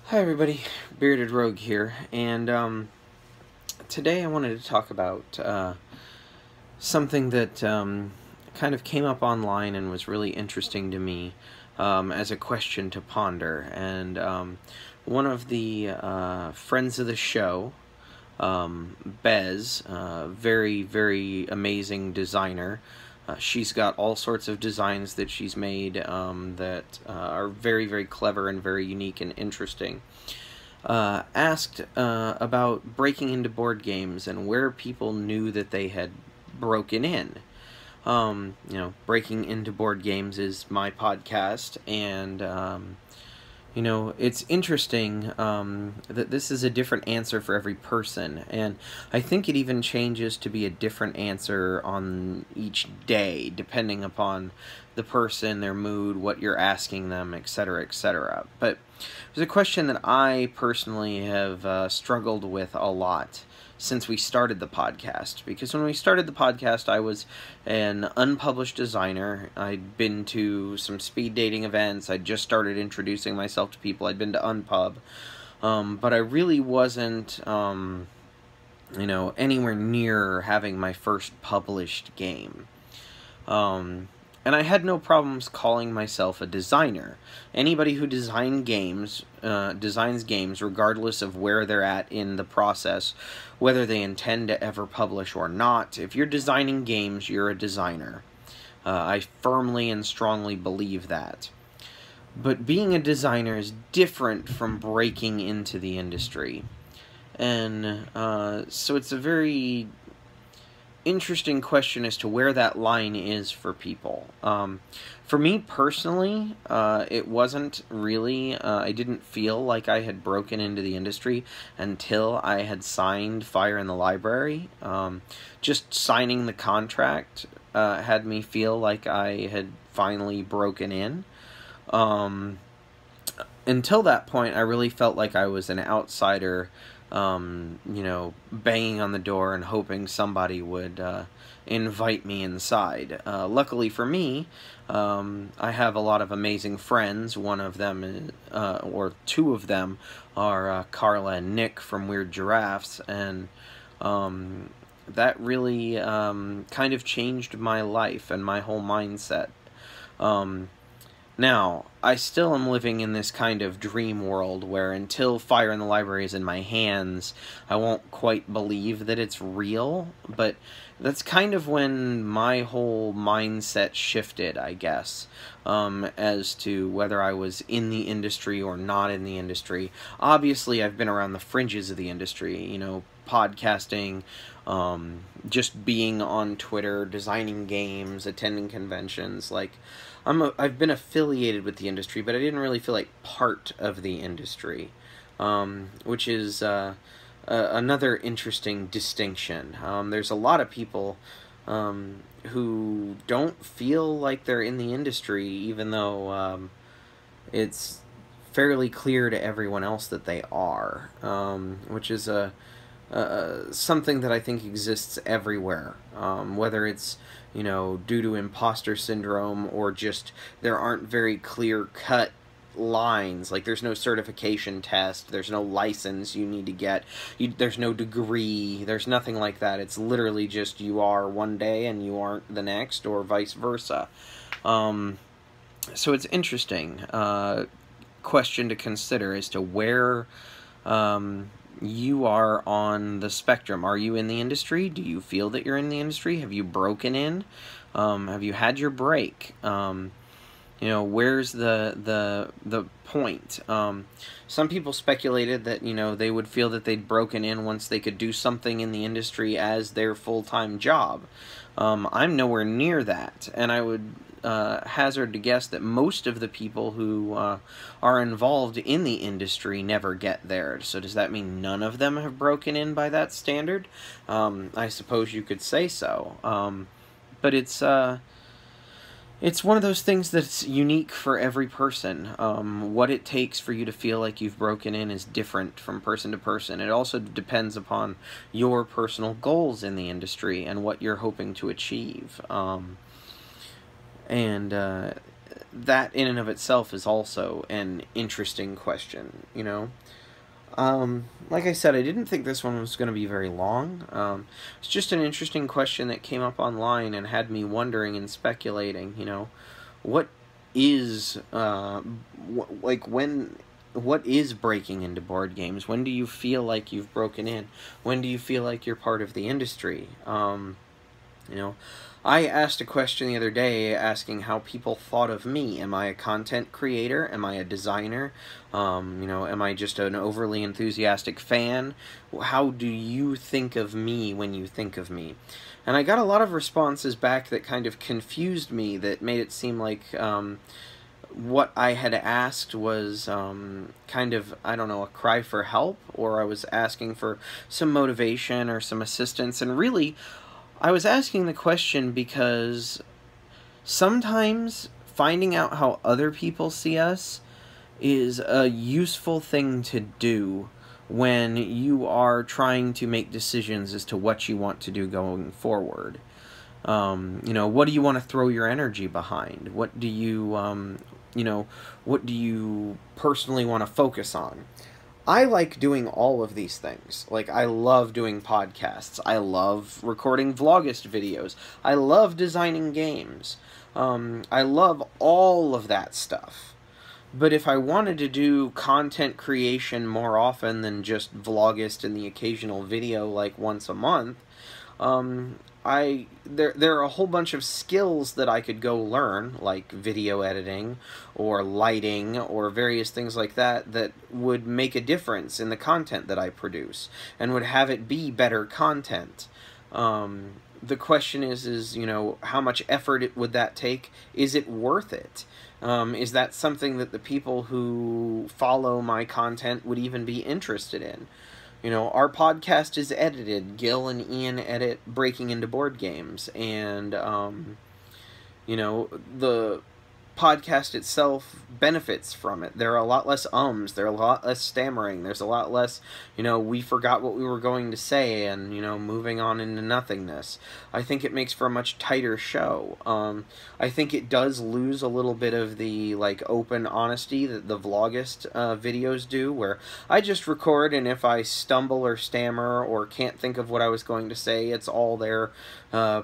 Hi everybody, Bearded Rogue here, and today I wanted to talk about something that kind of came up online and was really interesting to me as a question to ponder. And one of the friends of the show, Bez, very, very amazing designer. She's got all sorts of designs that she's made that are very, very clever and very unique and interesting. Asked about breaking into board games and where people knew that they had broken in. Breaking into board games is my podcast, and it's interesting that this is a different answer for every person, and I think it even changes to be a different answer on each day, depending upon the person, their mood, what you're asking them, etc., etc. But there's a question that I personally have struggled with a lot since we started the podcast, because when we started the podcast I was an unpublished designer. I'd been to some speed dating events, I'd just started introducing myself to people, I'd been to Unpub, but I really wasn't anywhere near having my first published game. And I had no problems calling myself a designer. Anybody who designs games, regardless of where they're at in the process, whether they intend to ever publish or not. If you're designing games, you're a designer. I firmly and strongly believe that. But being a designer is different from breaking into the industry. And so it's a very interesting question as to where that line is for people. For me personally, it wasn't really, I didn't feel like I had broken into the industry until I had signed Fire in the Library. Just signing the contract had me feel like I had finally broken in. Until that point, I really felt like I was an outsider, banging on the door and hoping somebody would invite me inside. Luckily for me, I have a lot of amazing friends. One of them, or two of them, are Carla and Nick from Weird Giraffes, and that really kind of changed my life and my whole mindset. Now, I still am living in this kind of dream world where until Fire in the Library is in my hands, I won't quite believe that it's real, but that's kind of when my whole mindset shifted, I guess, as to whether I was in the industry or not in the industry. Obviously, I've been around the fringes of the industry, podcasting, just being on Twitter, designing games, attending conventions. I've been affiliated with the industry, but I didn't really feel like part of the industry, which is another interesting distinction. There's a lot of people who don't feel like they're in the industry, even though it's fairly clear to everyone else that they are, which is something that I think exists everywhere, whether it's due to imposter syndrome or just there aren't very clear-cut lines. Like, there's no certification test, there's no license you need to get, there's no degree, there's nothing like that. It's literally just you are one day and you aren't the next, or vice versa. So it's interesting question to consider as to where you are on the spectrum. Are you in the industry? Do you feel that you're in the industry? Have you broken in? Have you had your break? Where's the point? Some people speculated that, they would feel that they'd broken in once they could do something in the industry as their full-time job. I'm nowhere near that, and I would hazard to guess that most of the people who are involved in the industry never get there. So does that mean none of them have broken in by that standard? I suppose you could say so. But it's one of those things that's unique for every person. What it takes for you to feel like you've broken in is different from person to person. It also depends upon your personal goals in the industry and what you're hoping to achieve. And that in and of itself is also an interesting question, you know? Like I said, I didn't think this one was going to be very long. It's just an interesting question that came up online and had me wondering and speculating, you know, what is, what is breaking into board games? When do you feel like you've broken in? When do you feel like you're part of the industry? You know, I asked a question the other day asking how people thought of me. Am I a content creator? Am I a designer? You know, am I just an overly enthusiastic fan? How do you think of me when you think of me? And I got a lot of responses back that kind of confused me, that made it seem like what I had asked was kind of, I don't know, a cry for help, or I was asking for some motivation or some assistance. And really, I was asking the question because sometimes finding out how other people see us is a useful thing to do when you are trying to make decisions as to what you want to do going forward. You know, what do you want to throw your energy behind? What do you, you know, what do you personally want to focus on? I like doing all of these things. Like, I love doing podcasts. I love recording Vlogust videos. I love designing games. I love all of that stuff. But if I wanted to do content creation more often than just Vlogust and the occasional video like once a month, there are a whole bunch of skills that I could go learn, like video editing or lighting or various things like that, that would make a difference in the content that I produce and would have it be better content. The question is, you know, how much effort would that take? Is it worth it? Is that something that the people who follow my content would even be interested in? You know, our podcast is edited. Gil and Ian edit Breaking Into Board Games, and, you know, the podcast itself benefits from it. There are a lot less ums, there are a lot less stammering, there's a lot less, you know, we forgot what we were going to say, and, you know, moving on into nothingness. I think it makes for a much tighter show. I think it does lose a little bit of the, like, open honesty that the Vlogust videos do, where I just record, and if I stumble or stammer or can't think of what I was going to say, it's all there,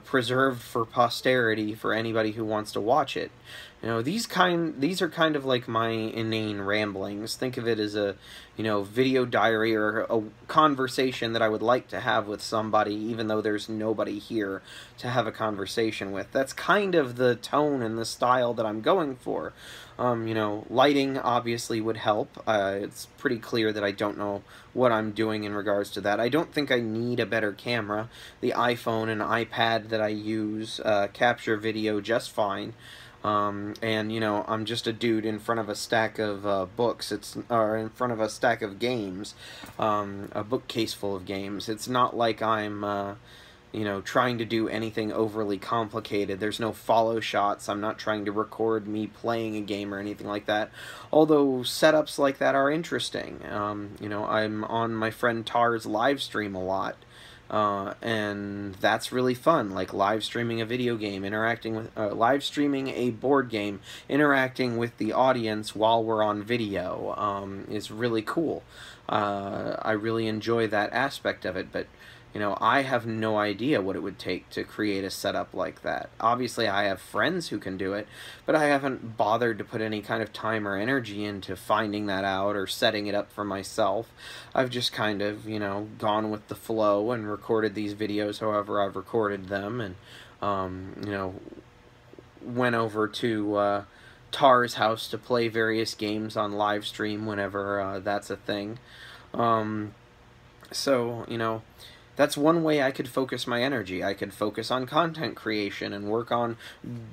preserved for posterity for anybody who wants to watch it. You know, these are kind of like my inane ramblings. Think of it as a, you know, video diary or a conversation that I would like to have with somebody, even though there's nobody here to have a conversation with. That's kind of the tone and the style that I'm going for. You know, lighting obviously would help. It's pretty clear that I don't know what I'm doing in regards to that. I don't think I need a better camera. The iPhone and iPad that I use capture video just fine. And, you know, I'm just a dude in front of a stack of books, or in front of a stack of games, a bookcase full of games. It's not like I'm, you know, trying to do anything overly complicated. There's no follow shots. I'm not trying to record me playing a game or anything like that, although setups like that are interesting. You know, I'm on my friend Tar's live stream a lot. And that's really fun, like live streaming a video game, interacting with, live streaming a board game, interacting with the audience while we're on video, is really cool. I really enjoy that aspect of it, but, you know, I have no idea what it would take to create a setup like that. Obviously, I have friends who can do it, but I haven't bothered to put any kind of time or energy into finding that out or setting it up for myself. I've just kind of, you know, gone with the flow and recorded these videos however I've recorded them, and, you know, went over to Tar's house to play various games on live stream whenever that's a thing. So, you know, that's one way I could focus my energy. I could focus on content creation and work on,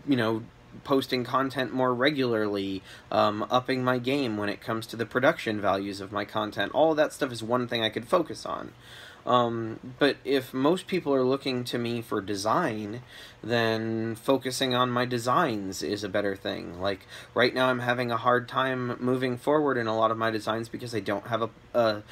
you know, posting content more regularly, upping my game when it comes to the production values of my content. All of that stuff is one thing I could focus on. But if most people are looking to me for design, then focusing on my designs is a better thing. Like, right now I'm having a hard time moving forward in a lot of my designs because I don't have a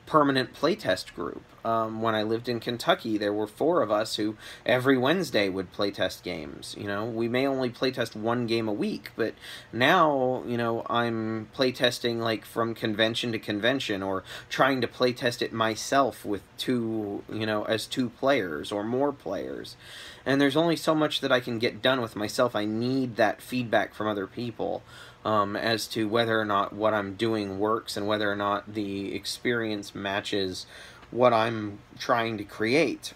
permanent playtest group. When I lived in Kentucky, there were 4 of us who every Wednesday would playtest games. You know, we may only playtest 1 game a week, but now, you know, I'm playtesting like from convention to convention, or trying to playtest it myself with 2, you know, as 2 players or more players. And there's only so much that I can get done with myself. I need that feedback from other people. As to whether or not what I'm doing works and whether or not the experience matches what I'm trying to create.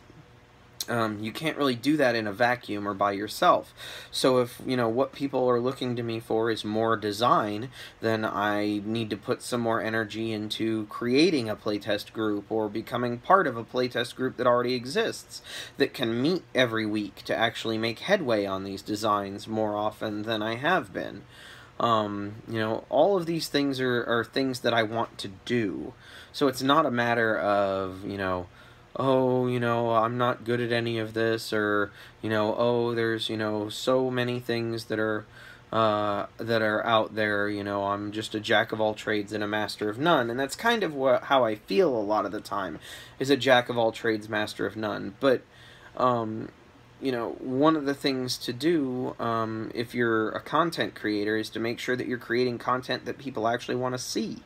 You can't really do that in a vacuum or by yourself. So if, you know, what people are looking to me for is more design, then I need to put some more energy into creating a playtest group or becoming part of a playtest group that already exists, that can meet every week to actually make headway on these designs more often than I have been. You know, all of these things are things that I want to do. So it's not a matter of, you know, oh, you know, I'm not good at any of this, or, you know, oh, there's, you know, so many things that are out there, you know, I'm just a jack of all trades and a master of none. And that's kind of how I feel a lot of the time, is a jack of all trades, master of none. But, you know, one of the things to do, if you're a content creator, is to make sure that you're creating content that people actually want to see.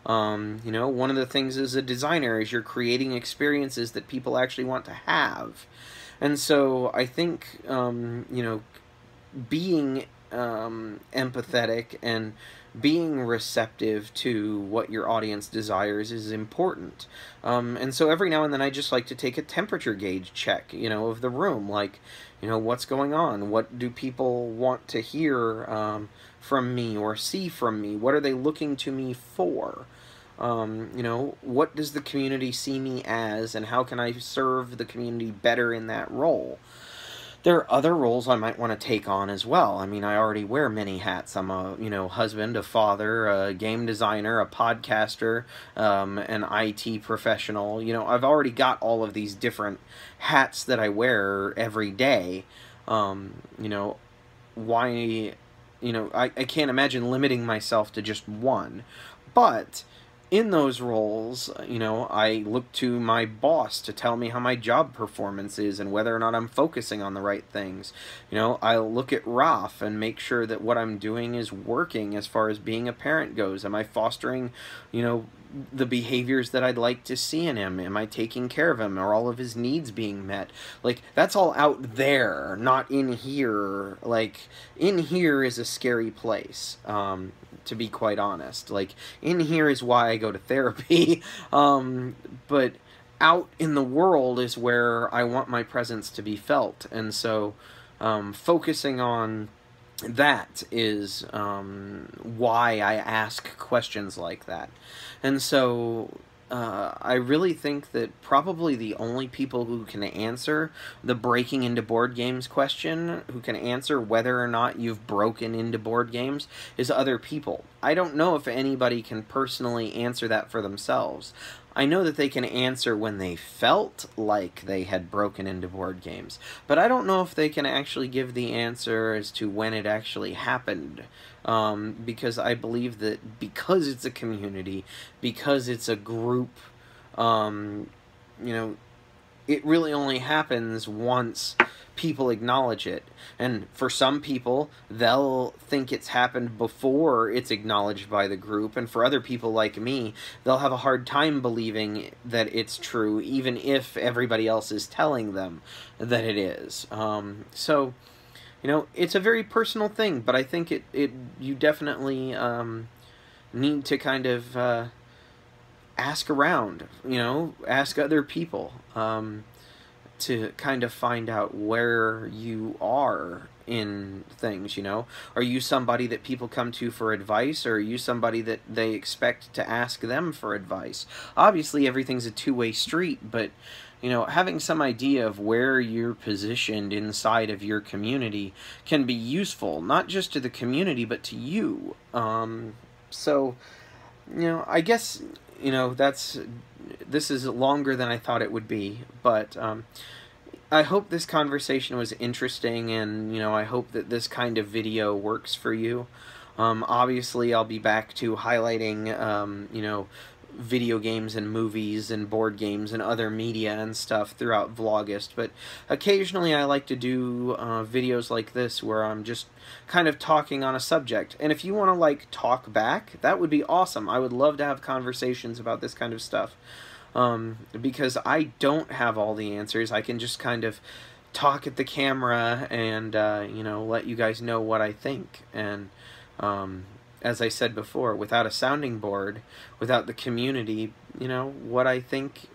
You know, one of the things as a designer is you're creating experiences that people actually want to have. And so I think, you know, being empathetic and being receptive to what your audience desires is important. And so every now and then I just like to take a temperature gauge check, you know, of the room. Like, you know, what's going on? What do people want to hear from me or see from me? What are they looking to me for? You know, what does the community see me as, and how can I serve the community better in that role? There are other roles I might want to take on as well. I mean, I already wear many hats. I'm a, you know, husband, a father, a game designer, a podcaster, an IT professional. You know, I've already got all of these different hats that I wear every day. You know, why, you know, I can't imagine limiting myself to just one. But in those roles, you know, I look to my boss to tell me how my job performance is and whether or not I'm focusing on the right things. You know, I look at Ralph and make sure that what I'm doing is working as far as being a parent goes. Am I fostering, you know, the behaviors that I'd like to see in him? Am I taking care of him? Are all of his needs being met? Like, that's all out there, not in here. Like, in here is a scary place, to be quite honest. Like, in here is why I go to therapy, but out in the world is where I want my presence to be felt. And so, focusing on that is why I ask questions like that. And so I really think that probably the only people who can answer the breaking into board games question, who can answer whether or not you've broken into board games, is other people. I don't know if anybody can personally answer that for themselves. I know that they can answer when they felt like they had broken into board games, but I don't know if they can actually give the answer as to when it actually happened, because I believe that because it's a community, because it's a group, you know, it really only happens once people acknowledge it. And for some people, they'll think it's happened before it's acknowledged by the group, and for other people like me, they'll have a hard time believing that it's true, even if everybody else is telling them that it is. So, you know, it's a very personal thing, but I think you definitely need to kind of ask around, you know, ask other people, to kind of find out where you are in things, you know. Are you somebody that people come to for advice, or are you somebody that they expect to ask them for advice? Obviously, everything's a two-way street, but, you know, having some idea of where you're positioned inside of your community can be useful, not just to the community, but to you. So, you know, I guess, you know, this is longer than I thought it would be, but I hope this conversation was interesting, and, you know, I hope that this kind of video works for you. Obviously, I'll be back to highlighting, you know, video games and movies and board games and other media and stuff throughout Vlogust, but occasionally I like to do videos like this where I'm just kind of talking on a subject. And if you want to, like, talk back, that would be awesome. I would love to have conversations about this kind of stuff. Because I don't have all the answers. I can just kind of talk at the camera and, you know, let you guys know what I think. And, as I said before, without a sounding board, without the community, you know, what I think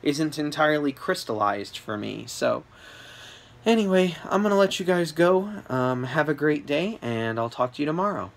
isn't entirely crystallized for me. So, anyway, I'm going to let you guys go. Have a great day, and I'll talk to you tomorrow.